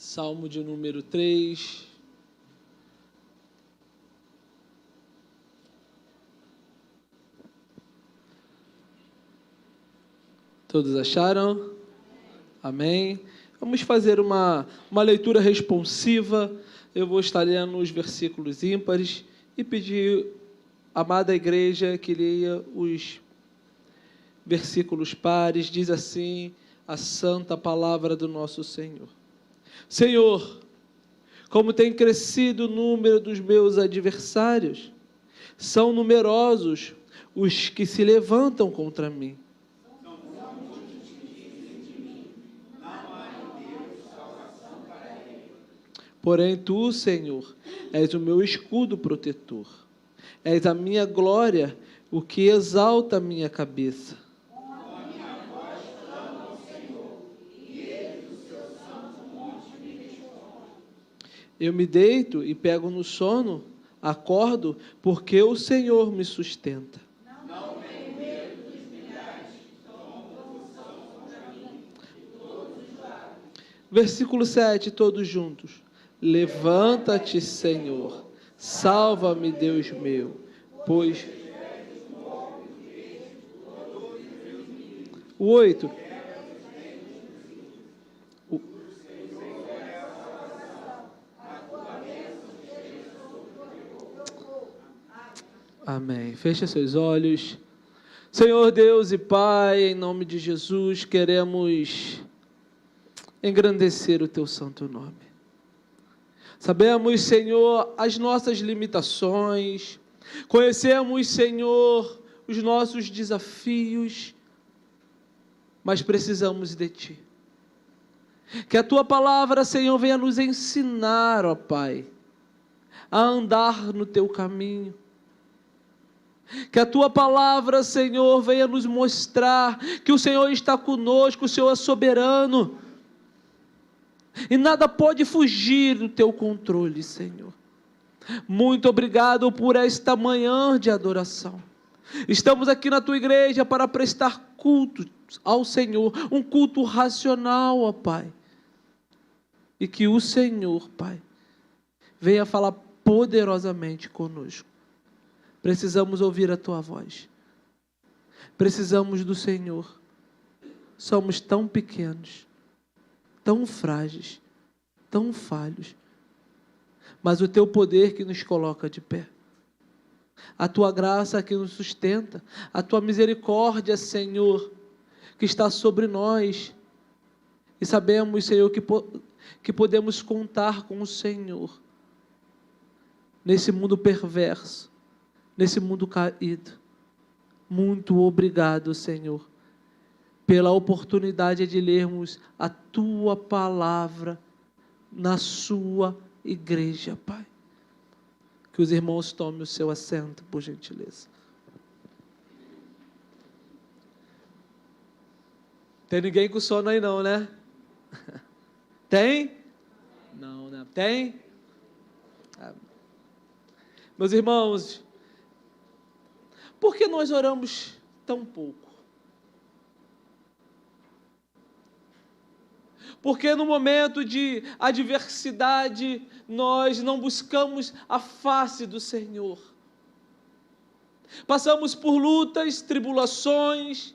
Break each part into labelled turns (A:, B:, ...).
A: Salmo de número 3. Todos acharam? Amém. Vamos fazer uma leitura responsiva. Eu vou estar lendo os versículos ímpares e pedir à amada igreja que leia os versículos pares. Diz assim a santa palavra do nosso Senhor. Senhor, como tem crescido o número dos meus adversários, são numerosos os que se levantam contra mim. Porém, tu, Senhor, és o meu escudo protetor. És a minha glória, o que exalta a minha cabeça. Eu me deito e pego no sono, acordo, porque o Senhor me sustenta. Não tenho medo dos milhares, tomam posição contra mim, de todos os lados. Versículo 7, todos juntos. Levanta-te, Senhor, salva-me, Deus meu, pois... O 8. Amém. Feche seus olhos. Senhor Deus e Pai, em nome de Jesus, queremos engrandecer o Teu santo nome. Sabemos, Senhor, as nossas limitações, conhecemos, Senhor, os nossos desafios, mas precisamos de Ti. Que a Tua palavra, Senhor, venha nos ensinar, ó Pai, a andar no Teu caminho. Que a Tua palavra, Senhor, venha nos mostrar que o Senhor está conosco, o Senhor é soberano. E nada pode fugir do Teu controle, Senhor. Muito obrigado por esta manhã de adoração. Estamos aqui na Tua igreja para prestar culto ao Senhor, um culto racional, ó Pai. E que o Senhor, Pai, venha falar poderosamente conosco. Precisamos ouvir a Tua voz. Precisamos do Senhor. Somos tão pequenos, tão frágeis, tão falhos. Mas o Teu poder que nos coloca de pé. A Tua graça que nos sustenta. A Tua misericórdia, Senhor, que está sobre nós. E sabemos, Senhor, que podemos contar com o Senhor. Nesse mundo perverso. Nesse mundo caído. Muito obrigado, Senhor, pela oportunidade de lermos a Tua palavra na Sua igreja, Pai. Que os irmãos tomem o seu assento, por gentileza. Tem ninguém com sono aí não, né? Tem? Não, né? Tem? Meus irmãos, por que nós oramos tão pouco? Porque no momento de adversidade, nós não buscamos a face do Senhor. Passamos por lutas, tribulações.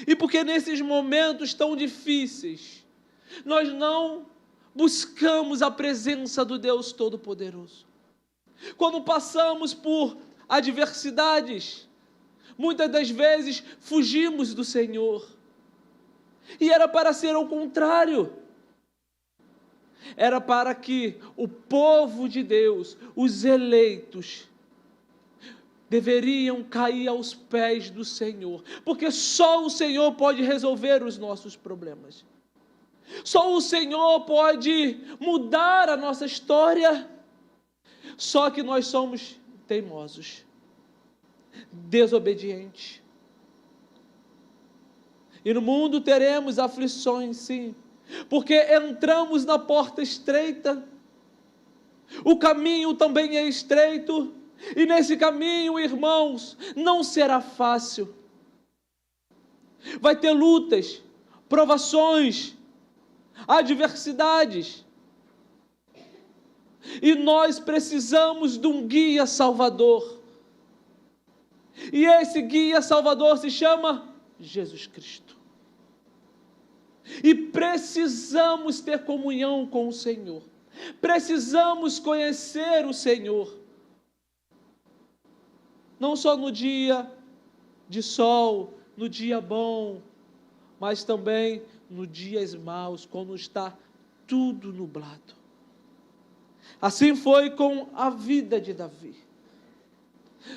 A: E porque nesses momentos tão difíceis, nós não buscamos a presença do Deus Todo-Poderoso. Quando passamos por adversidades, muitas das vezes fugimos do Senhor. E era para ser o contrário. Era para que o povo de Deus, os eleitos, deveriam cair aos pés do Senhor. Porque só o Senhor pode resolver os nossos problemas. Só o Senhor pode mudar a nossa história. Só que nós somos teimosos, desobedientes. E no mundo teremos aflições, sim, porque entramos na porta estreita. O caminho também é estreito, e nesse caminho, irmãos, não será fácil. Vai ter lutas, provações, adversidades. E nós precisamos de um guia salvador. E esse guia salvador se chama Jesus Cristo. E precisamos ter comunhão com o Senhor. Precisamos conhecer o Senhor. Não só no dia de sol, no dia bom, mas também nos dias maus, quando está tudo nublado. Assim foi com a vida de Davi.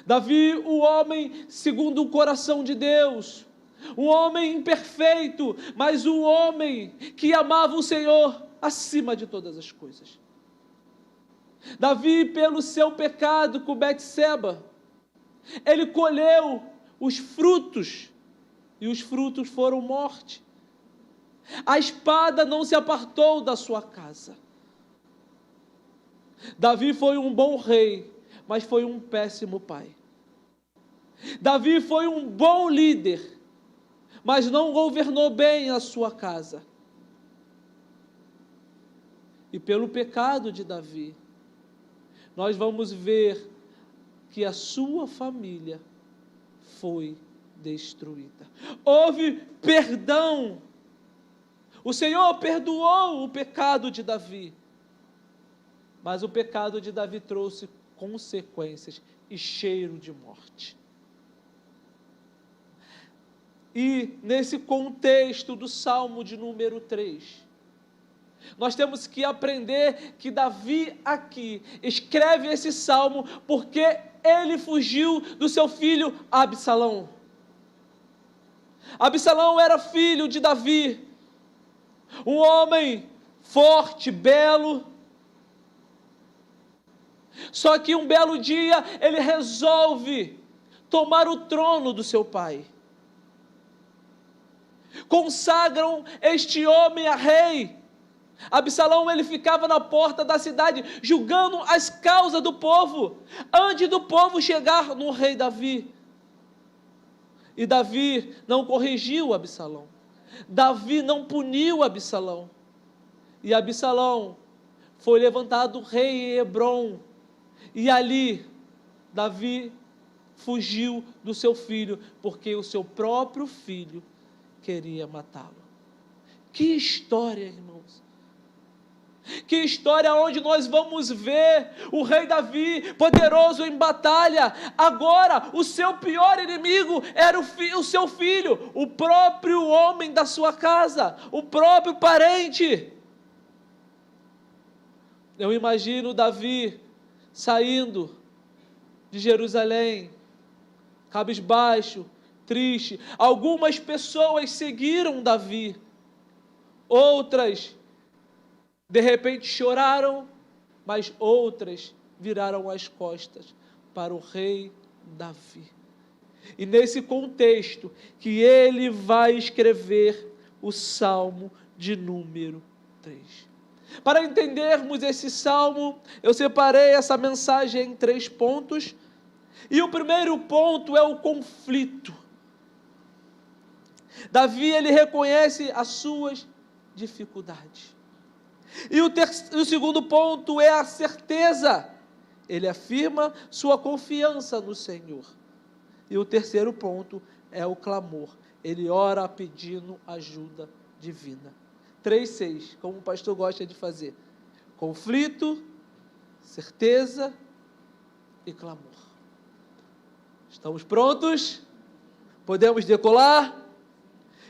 A: Davi, o homem segundo o coração de Deus, um homem imperfeito, mas um homem que amava o Senhor acima de todas as coisas. Davi, pelo seu pecado com Betseba, ele colheu os frutos, e os frutos foram morte. A espada não se apartou da sua casa. Davi foi um bom rei, mas foi um péssimo pai. Davi foi um bom líder, mas não governou bem a sua casa. E pelo pecado de Davi, nós vamos ver que a sua família foi destruída. Houve perdão. O Senhor perdoou o pecado de Davi, mas o pecado de Davi trouxe consequências e cheiro de morte. E nesse contexto do Salmo de número 3, nós temos que aprender que Davi aqui escreve esse salmo porque ele fugiu do seu filho Absalão. Absalão era filho de Davi, um homem forte, belo. Só que um belo dia ele resolve tomar o trono do seu pai. Consagram este homem a rei. Absalão, ele ficava na porta da cidade, julgando as causas do povo, antes do povo chegar no rei Davi. E Davi não corrigiu Absalão. Davi não puniu Absalão. E Absalão foi levantado rei em Hebrom. E ali, Davi fugiu do seu filho, porque o seu próprio filho queria matá-lo. Que história, irmãos! Que história onde nós vamos ver o rei Davi poderoso em batalha. Agora o seu pior inimigo era o seu filho, o próprio homem da sua casa, o próprio parente. Eu imagino Davi saindo de Jerusalém, cabisbaixo, triste. Algumas pessoas seguiram Davi, outras de repente choraram, mas outras viraram as costas para o rei Davi. E nesse contexto que ele vai escrever o Salmo de número 3. Para entendermos esse salmo, eu separei essa mensagem em 3 pontos. E o primeiro ponto é o conflito. Davi, ele reconhece as suas dificuldades. E o segundo ponto é a certeza. Ele afirma sua confiança no Senhor. E o terceiro ponto é o clamor. Ele ora pedindo ajuda divina. 3:6, como o pastor gosta de fazer. Conflito, certeza e clamor. Estamos prontos? Podemos decolar?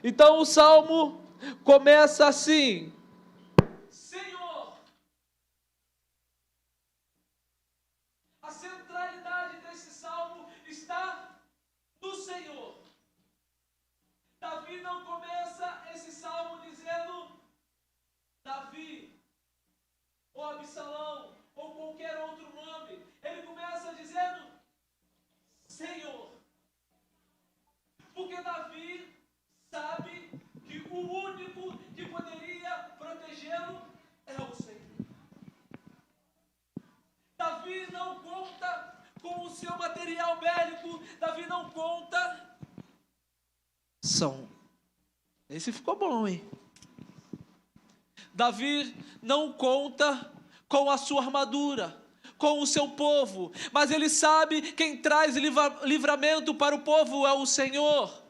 A: Então o salmo começa assim: Senhor. A centralidade desse salmo está no Senhor. Davi não começa esse salmo dizendo Davi, ou Absalão, ou qualquer outro nome. Ele começa dizendo Senhor. Porque Davi sabe que o único que poderia protegê-lo é o Senhor. Davi não conta com o seu material bélico. Davi não conta. Esse ficou bom, hein? Davi não conta com a sua armadura, com o seu povo, mas ele sabe quem traz livramento para o povo é o Senhor.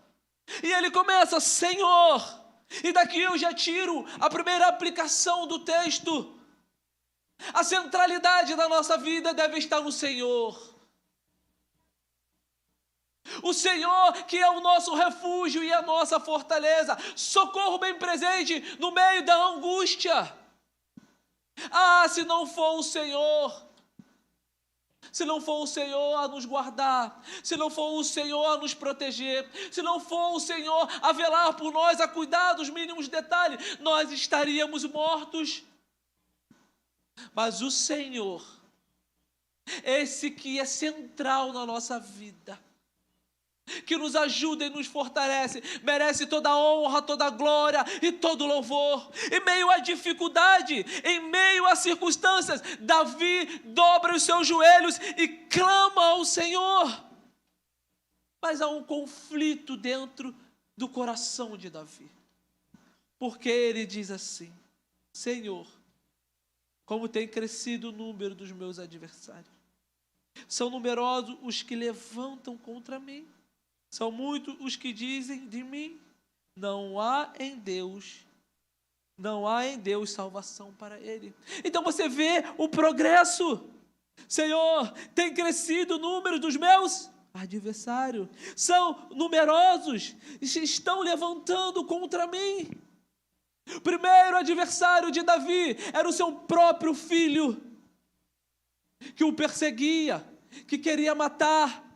A: E ele começa, Senhor, e daqui eu já tiro a primeira aplicação do texto. A centralidade da nossa vida deve estar no Senhor. O Senhor que é o nosso refúgio e a nossa fortaleza, socorro bem presente no meio da angústia. Ah, se não for o Senhor, se não for o Senhor a nos guardar, se não for o Senhor a nos proteger, se não for o Senhor a velar por nós, a cuidar dos mínimos detalhes, nós estaríamos mortos. Mas o Senhor, esse que é central na nossa vida, que nos ajuda e nos fortalece, merece toda a honra, toda a glória e todo o louvor. Em meio à dificuldade, em meio às circunstâncias, Davi dobra os seus joelhos e clama ao Senhor. Mas há um conflito dentro do coração de Davi, porque ele diz assim: Senhor, como tem crescido o número dos meus adversários, são numerosos os que levantam contra mim. São muitos os que dizem de mim, não há em Deus salvação para ele. Então você vê o progresso. Senhor, tem crescido o número dos meus adversários. São numerosos, estão levantando contra mim. O primeiro adversário de Davi era o seu próprio filho, que o perseguia, que queria matar.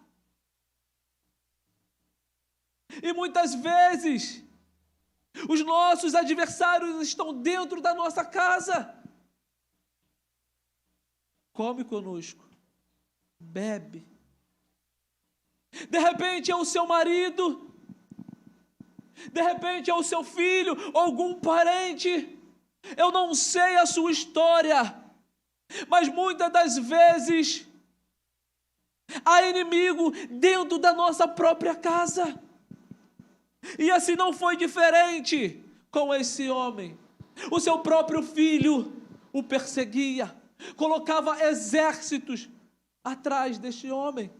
A: E muitas vezes, os nossos adversários estão dentro da nossa casa. Come conosco, bebe. De repente é o seu marido, de repente é o seu filho, ou algum parente. Eu não sei a sua história, mas muitas das vezes há inimigo dentro da nossa própria casa. E assim não foi diferente com esse homem. O seu próprio filho o perseguia, colocava exércitos atrás deste homem.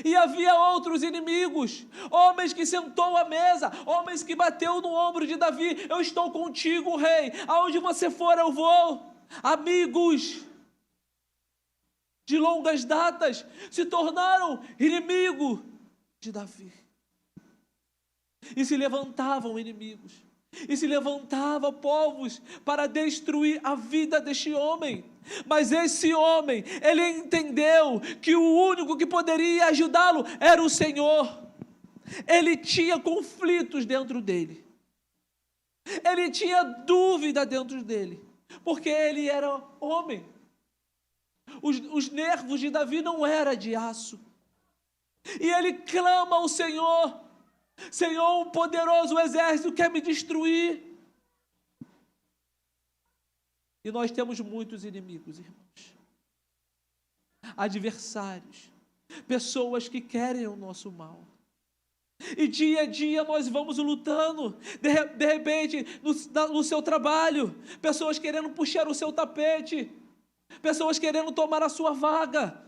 A: E havia outros inimigos, homens que sentou à mesa, homens que bateu no ombro de Davi: eu estou contigo, rei, aonde você for eu vou. Amigos de longas datas se tornaram inimigo de Davi. E se levantavam inimigos, e se levantavam povos para destruir a vida deste homem. Mas esse homem, ele entendeu que o único que poderia ajudá-lo era o Senhor. Ele tinha conflitos dentro dele, ele tinha dúvida dentro dele, porque ele era homem. Os nervos de Davi não eram de aço. E ele clama ao Senhor: Senhor, um poderoso exército quer me destruir. E nós temos muitos inimigos, irmãos, adversários, pessoas que querem o nosso mal. E dia a dia nós vamos lutando. De repente, no seu trabalho, pessoas querendo puxar o seu tapete, pessoas querendo tomar a sua vaga.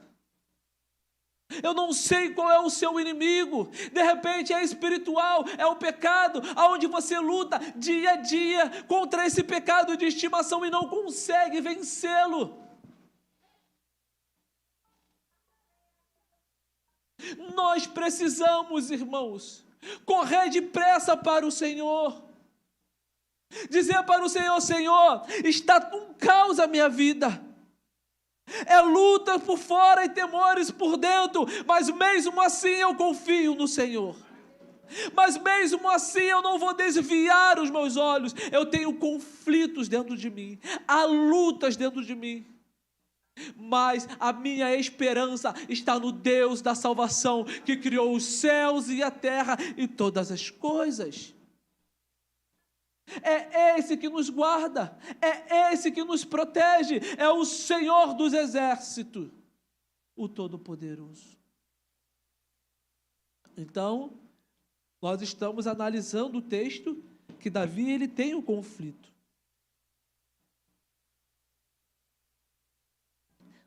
A: Eu não sei qual é o seu inimigo. De repente é espiritual, é o pecado, aonde você luta dia a dia contra esse pecado de estimação e não consegue vencê-lo. Nós precisamos, irmãos, correr depressa para o Senhor, dizer para o Senhor: Senhor, está um caos a minha vida. É luta por fora e temores por dentro, mas mesmo assim eu confio no Senhor. Mas mesmo assim eu não vou desviar os meus olhos. Eu tenho conflitos dentro de mim, há lutas dentro de mim, mas a minha esperança está no Deus da salvação, que criou os céus e a terra e todas as coisas. É esse que nos guarda, é esse que nos protege, é o Senhor dos exércitos, o Todo-Poderoso. Então, Nós estamos analisando o texto que Davi ele tem um conflito.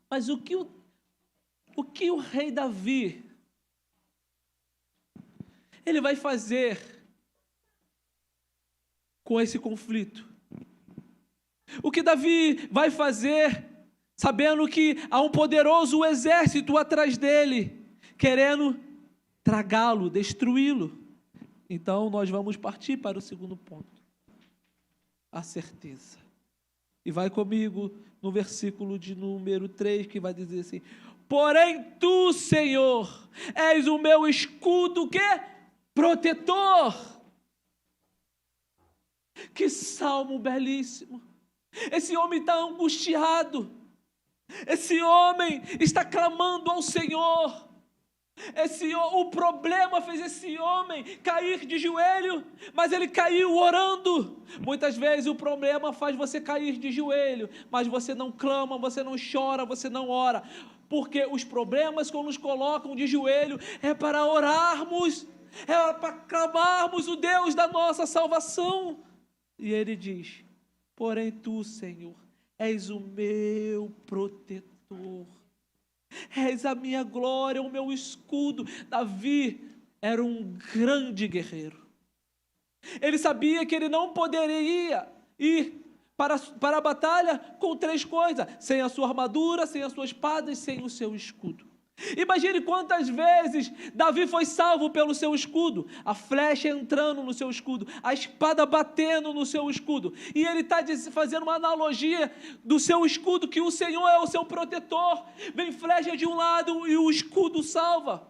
A: Mas o que o rei Davi ele vai fazer com esse conflito? O que Davi vai fazer sabendo que há um poderoso exército atrás dele, querendo tragá-lo, destruí-lo? Então nós vamos partir para o segundo ponto, a certeza. E vai comigo no versículo de número 3, que vai dizer assim: porém tu, Senhor, és o meu escudo, que? Protetor. Que salmo belíssimo. Esse homem está angustiado, esse homem está clamando ao Senhor. O problema fez esse homem cair de joelho, mas ele caiu orando. Muitas vezes o problema faz você cair de joelho, mas você não clama, você não chora, você não ora, porque os problemas quando nos colocam de joelho é para orarmos, é para clamarmos o Deus da nossa salvação. E ele diz: porém tu, Senhor, és o meu protetor, és a minha glória, o meu escudo. Davi era um grande guerreiro. Ele sabia que ele não poderia ir para a batalha com 3 coisas: sem a sua armadura, sem a sua espada e sem o seu escudo. Imagine quantas vezes Davi foi salvo pelo seu escudo, a flecha entrando no seu escudo, a espada batendo no seu escudo, e ele está fazendo uma analogia do seu escudo, que o Senhor é o seu protetor. Vem flecha de um lado e o escudo salva,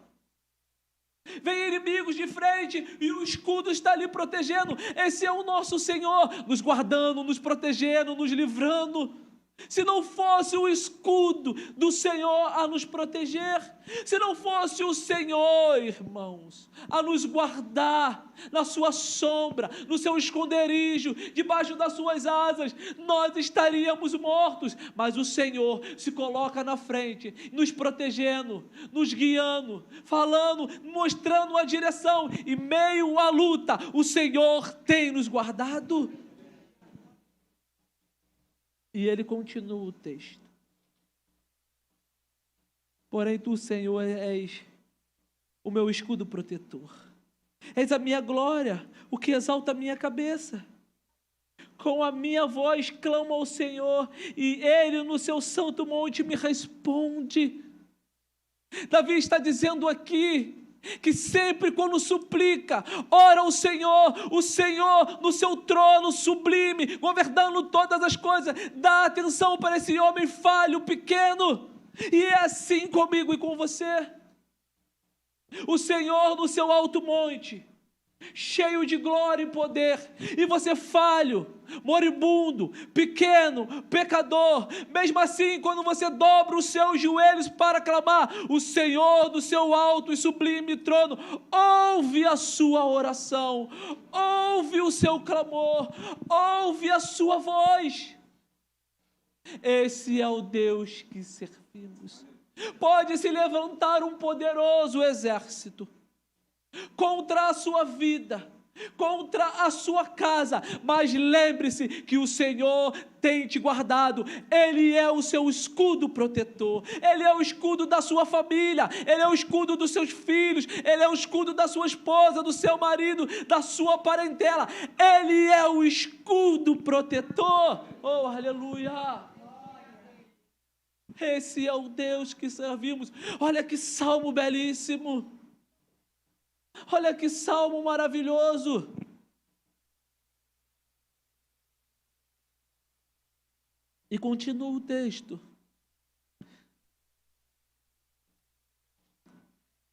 A: vem inimigos de frente e o escudo está ali protegendo. Esse é o nosso Senhor, nos guardando, nos protegendo, nos livrando. Se não fosse o escudo do Senhor a nos proteger, se não fosse o Senhor, irmãos, a nos guardar na sua sombra, no seu esconderijo, debaixo das suas asas, nós estaríamos mortos. Mas o Senhor se coloca na frente, nos protegendo, nos guiando, falando, mostrando a direção. E meio à luta, o Senhor tem nos guardado. E ele continua o texto: porém tu, Senhor, és o meu escudo protetor, és a minha glória, o que exalta a minha cabeça. Com a minha voz clamo ao Senhor, e Ele no seu santo monte me responde. Davi está dizendo aqui que sempre quando suplica, ora ao Senhor, o Senhor no seu trono sublime, governando todas as coisas, dá atenção para esse homem falho, pequeno. E é assim comigo e com você. O Senhor no seu alto monte, cheio de glória e poder, e você falho, moribundo, pequeno, pecador. Mesmo assim, quando você dobra os seus joelhos para clamar, o Senhor do seu alto e sublime trono ouve a sua oração, ouve o seu clamor, ouve a sua voz. Esse é o Deus que servimos. Pode se levantar um poderoso exército contra a sua vida, contra a sua casa, mas lembre-se que o Senhor tem te guardado. Ele é o seu escudo protetor, Ele é o escudo da sua família, Ele é o escudo dos seus filhos, Ele é o escudo da sua esposa, do seu marido, da sua parentela. Ele é o escudo protetor. Oh, aleluia! Esse é o Deus que servimos. Olha que salmo belíssimo, olha que salmo maravilhoso. E continua o texto.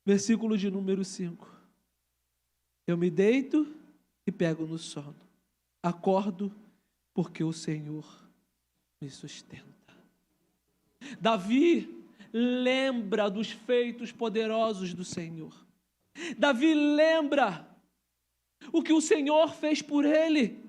A: Versículo de número 5. Eu me deito e pego no sono. Acordo porque o Senhor me sustenta. Davi lembra dos feitos poderosos do Senhor. Davi lembra o que o Senhor fez por ele.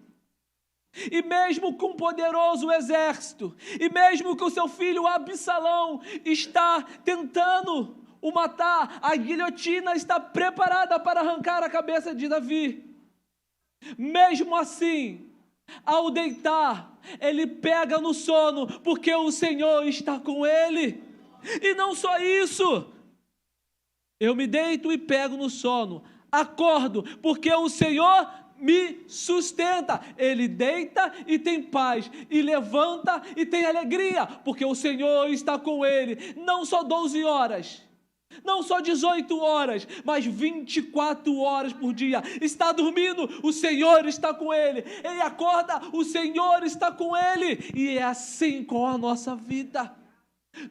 A: E mesmo com um poderoso exército, e mesmo que o seu filho Absalão está tentando o matar, a guilhotina está preparada para arrancar a cabeça de Davi. Mesmo assim, ao deitar, ele pega no sono, porque o Senhor está com ele. E não só isso, eu me deito e pego no sono, acordo, porque o Senhor me sustenta. Ele deita e tem paz, e levanta e tem alegria, porque o Senhor está com ele, não só 12 horas, não só 18 horas, mas 24 horas por dia. Está dormindo, o Senhor está com ele. Ele acorda, o Senhor está com ele. E é assim com a nossa vida.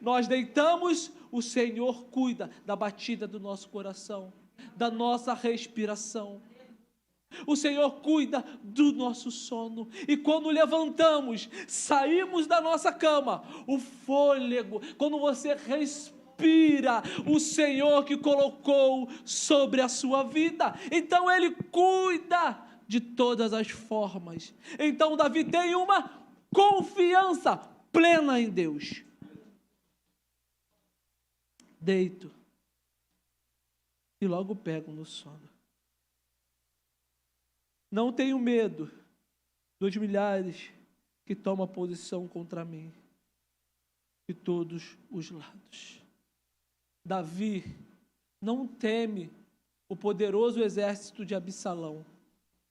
A: Nós deitamos, o Senhor cuida da batida do nosso coração, da nossa respiração. O Senhor cuida do nosso sono. E quando levantamos, saímos da nossa cama, o fôlego, quando você respira, o Senhor que colocou sobre a sua vida. Então Ele cuida de todas as formas. Então Davi tem uma confiança plena em Deus. Deito e logo pego no sono. Não tenho medo dos milhares que tomam posição contra mim, de todos os lados. Davi não teme o poderoso exército de Absalão.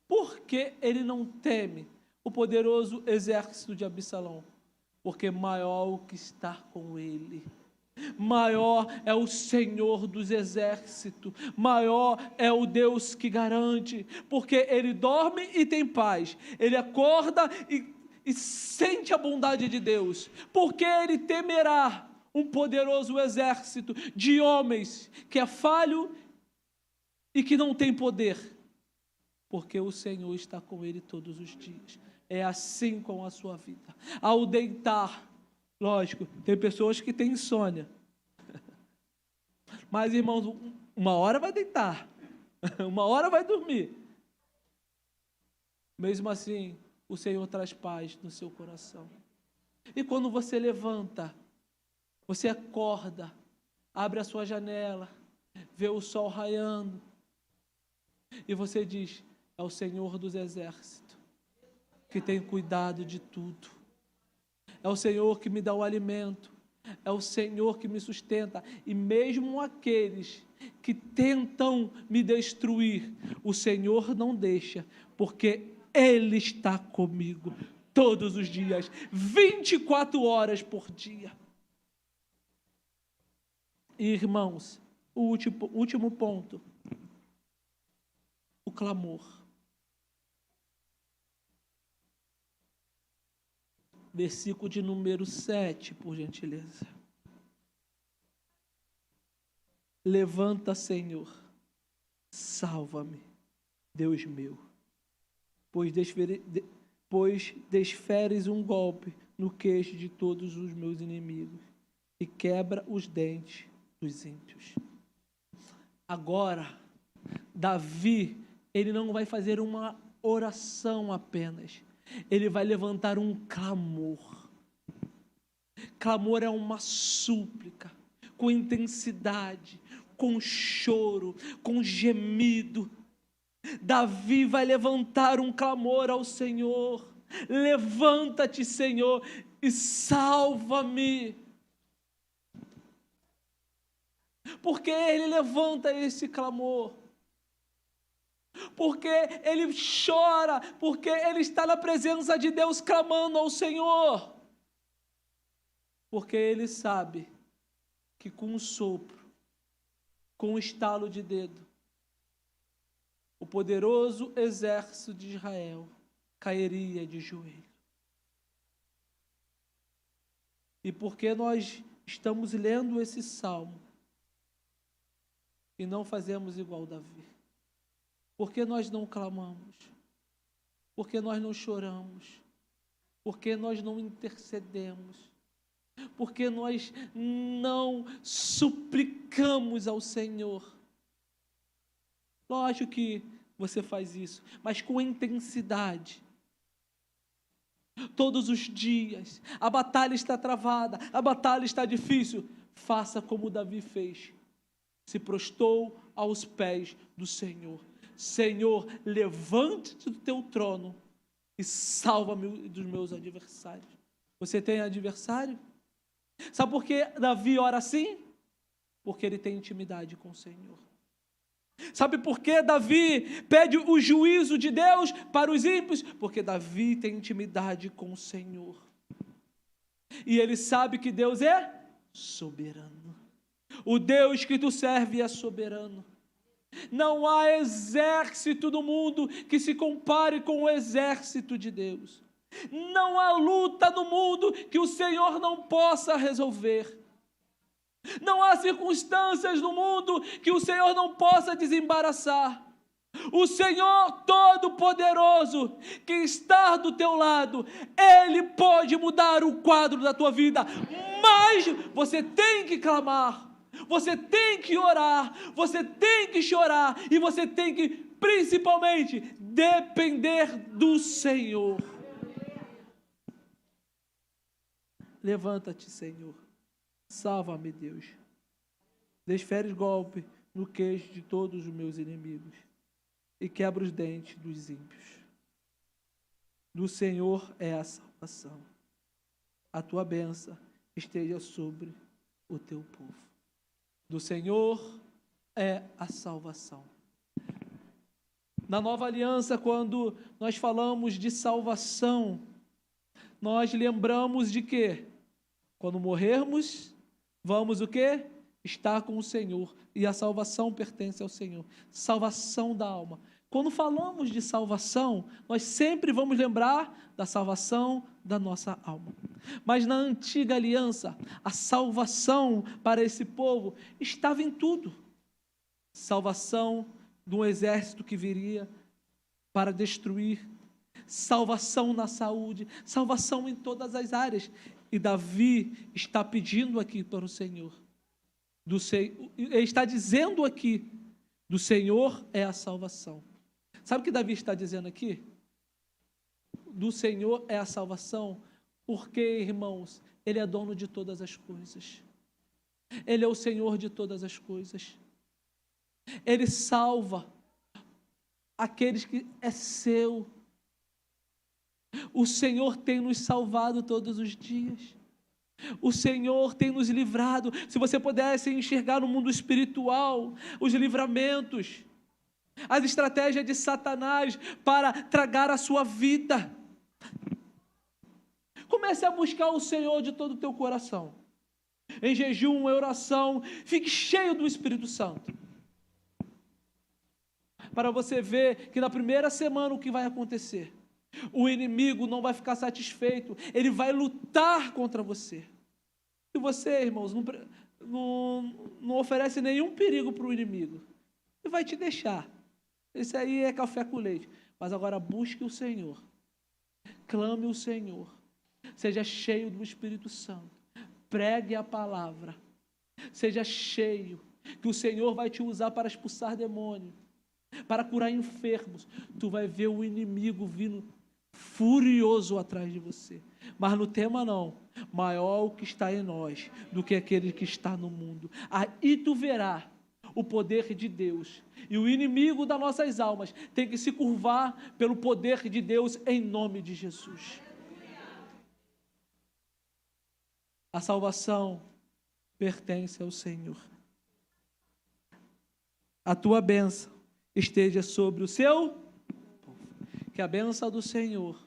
A: Por que ele não teme o poderoso exército de Absalão? Porque maior o que está com ele. Maior é o Senhor dos exércitos, maior é o Deus que garante, porque ele dorme e tem paz, ele acorda e sente a bondade de Deus, porque ele temerá um poderoso exército de homens que é falho e que não tem poder, porque o Senhor está com ele todos os dias. É assim com a sua vida. Ao deitar, lógico, tem pessoas que têm insônia. Mas, irmãos, uma hora vai deitar. Uma hora vai dormir. Mesmo assim, o Senhor traz paz no seu coração. E quando você levanta, você acorda, abre a sua janela, vê o sol raiando, e você diz: é o Senhor dos exércitos que tem cuidado de tudo. É o Senhor que me dá o alimento. É o Senhor que me sustenta. E mesmo aqueles que tentam me destruir, o Senhor não deixa, porque Ele está comigo todos os dias, 24 horas por dia. E, irmãos, o último ponto, o clamor. Versículo de número 7, por gentileza. Levanta, Senhor, salva-me, Deus meu, pois desferes um golpe no queixo de todos os meus inimigos e quebra os dentes dos ímpios. Agora, Davi, ele não vai fazer uma oração apenas, ele vai levantar um clamor. Clamor é uma súplica, com intensidade, com choro, com gemido. Davi vai levantar um clamor ao Senhor: levanta-te, Senhor, e salva-me. Porque ele levanta esse clamor, porque ele chora, porque ele está na presença de Deus clamando ao Senhor, porque ele sabe que com um sopro, com um estalo de dedo, o poderoso exército de Israel cairia de joelho. E porque nós estamos lendo esse salmo e não fazemos igual Davi? Porque nós não clamamos? Porque nós não choramos? Porque nós não intercedemos? Porque nós não suplicamos ao Senhor? Lógico que você faz isso, mas com intensidade. Todos os dias, a batalha está travada, a batalha está difícil. Faça como Davi fez. se prostrou aos pés do Senhor. Senhor, levante-te do teu trono e salva-me dos meus adversários. Você tem adversário? Sabe por que Davi ora assim? Porque ele tem intimidade com o Senhor. Sabe por que Davi pede o juízo de Deus para os ímpios? Porque Davi tem intimidade com o Senhor. E ele sabe que Deus é soberano. O Deus que tu serve é soberano. Não há exército do mundo que se compare com o exército de Deus. Não há luta no mundo que o Senhor não possa resolver. Não há circunstâncias no mundo que o Senhor não possa desembaraçar. O Senhor Todo-Poderoso, que está do teu lado, Ele pode mudar o quadro da tua vida, mas você tem que clamar, você tem que orar, você tem que chorar, e você tem que, principalmente, depender do Senhor. Levanta-te, Senhor. Salva-me, Deus. Desfere golpe no queixo de todos os meus inimigos e quebra os dentes dos ímpios. Do Senhor é a salvação. A tua bênção esteja sobre o teu povo. Do Senhor é a salvação. Na nova aliança, quando nós falamos de salvação, nós lembramos de quê? Quando morrermos, vamos o quê? Estar com o Senhor. E a salvação pertence ao Senhor. Salvação da alma. Quando falamos de salvação, nós sempre vamos lembrar da salvação da nossa alma. Mas na antiga aliança, a salvação para esse povo estava em tudo. Salvação de um exército que viria para destruir. Salvação na saúde. Salvação em todas as áreas. E Davi está pedindo aqui para o Senhor. Ele está dizendo aqui, do Senhor é a salvação. Sabe o que Davi está dizendo aqui? Do Senhor é a salvação, porque, irmãos, Ele é dono de todas as coisas. Ele é o Senhor de todas as coisas. Ele salva aqueles que é seu. O Senhor tem nos salvado todos os dias. O Senhor tem nos livrado. Se você pudesse enxergar no mundo espiritual os livramentos, as estratégias de Satanás para tragar a sua vida, comece a buscar o Senhor de todo o teu coração. Em jejum, em oração, fique cheio do Espírito Santo. Para você ver que na primeira semana o que vai acontecer? O inimigo não vai ficar satisfeito, ele vai lutar contra você. E você, irmãos, não oferece nenhum perigo para o inimigo. Ele vai te deixar. Isso aí é café com leite. Mas agora busque o Senhor. Clame o Senhor. Seja cheio do Espírito Santo. Pregue a palavra. Seja cheio. Que o Senhor vai te usar para expulsar demônios, para curar enfermos. Tu vai ver o inimigo vindo furioso atrás de você. Mas não tema não, maior o que está em nós do que aquele que está no mundo. Aí tu verá o poder de Deus. E o inimigo das nossas almas tem que se curvar pelo poder de Deus em nome de Jesus. A salvação pertence ao Senhor. A tua bênção esteja sobre o seu povo. Que a bênção do Senhor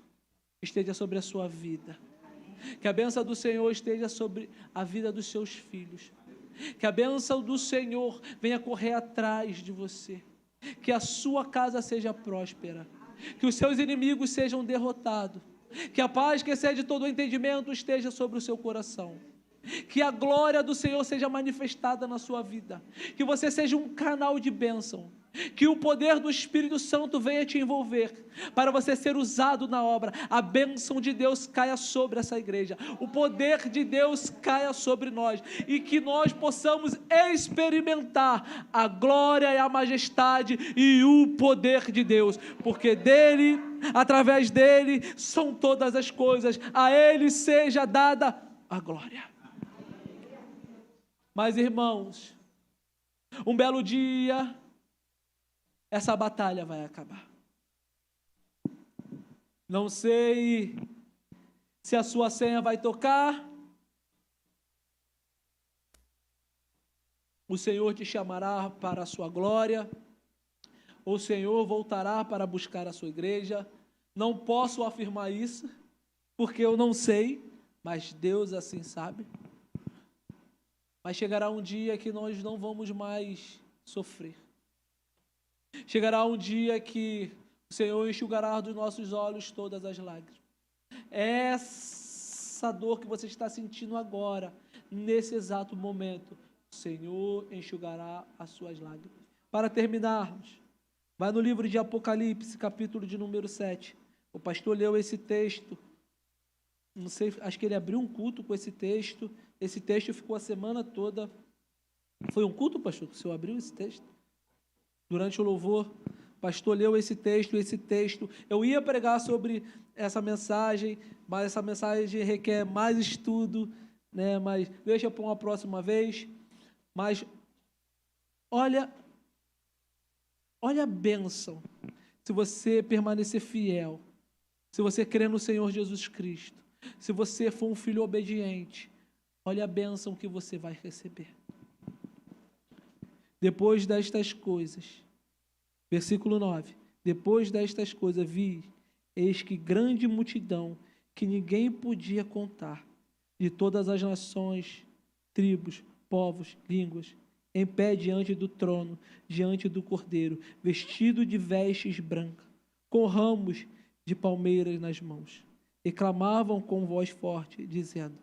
A: esteja sobre a sua vida. Que a bênção do Senhor esteja sobre a vida dos seus filhos. Que a bênção do Senhor venha correr atrás de você. Que a sua casa seja próspera. Que os seus inimigos sejam derrotados. Que a paz que excede todo o entendimento esteja sobre o seu coração. Que a glória do Senhor seja manifestada na sua vida. Que você seja um canal de bênção. Que o poder do Espírito Santo venha te envolver, para você ser usado na obra. A bênção de Deus caia sobre essa igreja, o poder de Deus caia sobre nós, e que nós possamos experimentar a glória e a majestade e o poder de Deus, porque dele, através dele, são todas as coisas, a ele seja dada a glória. Mas, irmãos, Um belo dia, essa batalha vai acabar. Não sei se a sua senha vai tocar. O Senhor te chamará para a sua glória. O Senhor voltará para buscar a sua igreja. Não posso afirmar isso, porque eu não sei, mas Deus assim sabe. Mas chegará um dia que nós não vamos mais sofrer. Chegará um dia que o Senhor enxugará dos nossos olhos todas as lágrimas. Essa dor que você está sentindo agora, nesse exato momento, o Senhor enxugará as suas lágrimas. Para terminarmos, vai no livro de Apocalipse, capítulo de número 7. O pastor leu esse texto, não sei, acho que ele abriu um culto com esse texto. Esse texto ficou a semana toda. Foi um culto, pastor, que o senhor abriu esse texto? Durante o louvor, o pastor leu esse texto. Eu ia pregar sobre essa mensagem, mas essa mensagem requer mais estudo, né? Mas deixa para uma próxima vez. Mas olha a bênção, se você permanecer fiel, se você crer no Senhor Jesus Cristo, se você for um filho obediente, olha a bênção que você vai receber. Depois destas coisas, versículo 9, depois destas coisas vi, eis que grande multidão, que ninguém podia contar, de todas as nações, tribos, povos, línguas, em pé diante do trono, diante do Cordeiro, vestido de vestes brancas, com ramos de palmeiras nas mãos, e clamavam com voz forte, dizendo: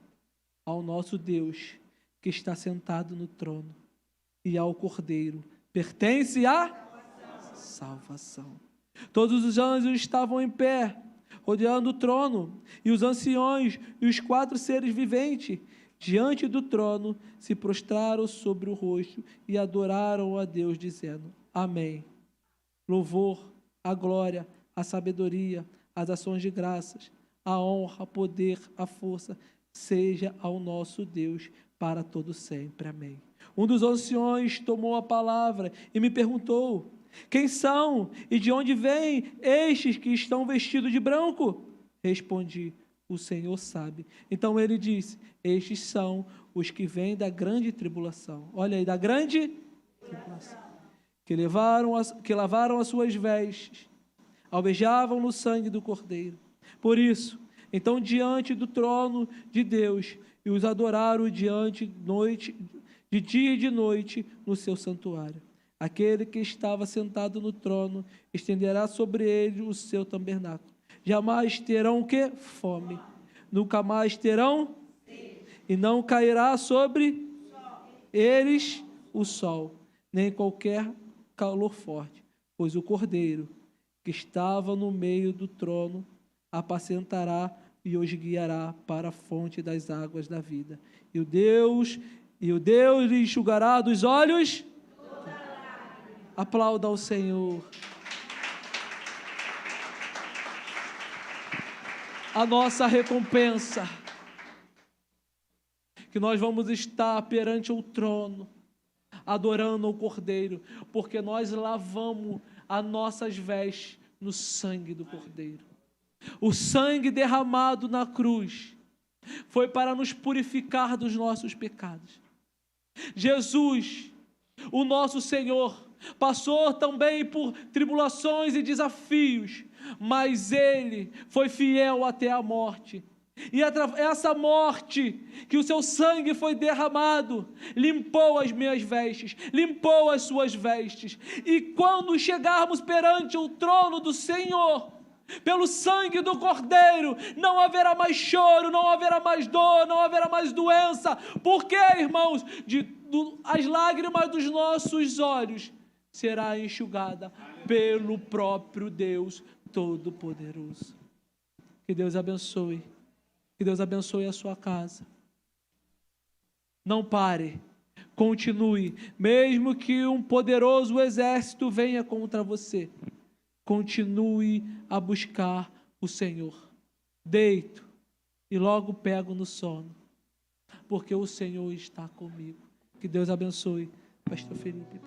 A: ao nosso Deus, que está sentado no trono, e ao Cordeiro, pertence a salvação. Todos os anjos estavam em pé, rodeando o trono, e os anciões e os 4 seres viventes, diante do trono, se prostraram sobre o rosto e adoraram a Deus, dizendo: amém. Louvor, a glória, a sabedoria, as ações de graças, a honra, o poder, a força, seja ao nosso Deus para todo sempre. Amém. Um dos anciões tomou a palavra e me perguntou: quem são e de onde vêm estes que estão vestidos de branco? Respondi: o Senhor sabe. Então ele disse: estes são os que vêm da grande tribulação. Olha aí, da grande tribulação. Que lavaram as suas vestes, alvejavam no sangue do Cordeiro. Por isso, então, diante do trono de Deus, e os adoraram de dia e de noite no seu santuário. Aquele que estava sentado no trono estenderá sobre ele o seu tabernáculo. Jamais terão o quê? Fome. Nunca mais terão, e não cairá sobre eles o sol, nem qualquer calor forte, pois o Cordeiro que estava no meio do trono apacentará e os guiará para a fonte das águas da vida. E o Deus lhe enxugará dos olhos. Aplauda ao Senhor. A nossa recompensa, que nós vamos estar perante o trono, adorando o Cordeiro, porque nós lavamos as nossas vestes no sangue do Cordeiro. O sangue derramado na cruz foi para nos purificar dos nossos pecados. Jesus, o nosso Senhor, passou também por tribulações e desafios, mas Ele foi fiel até a morte. E essa morte, que o seu sangue foi derramado, limpou as minhas vestes, limpou as suas vestes. E quando chegarmos perante o trono do Senhor, pelo sangue do Cordeiro, não haverá mais choro, não haverá mais dor, não haverá mais doença. Porque, irmãos, as lágrimas dos nossos olhos será enxugada pelo próprio Deus Todo-Poderoso. Que Deus abençoe. Que Deus abençoe a sua casa. Não pare, continue, mesmo que um poderoso exército venha contra você, continue a buscar o Senhor. Deito e logo pego no sono, porque o Senhor está comigo. Que Deus abençoe Pastor Felipe.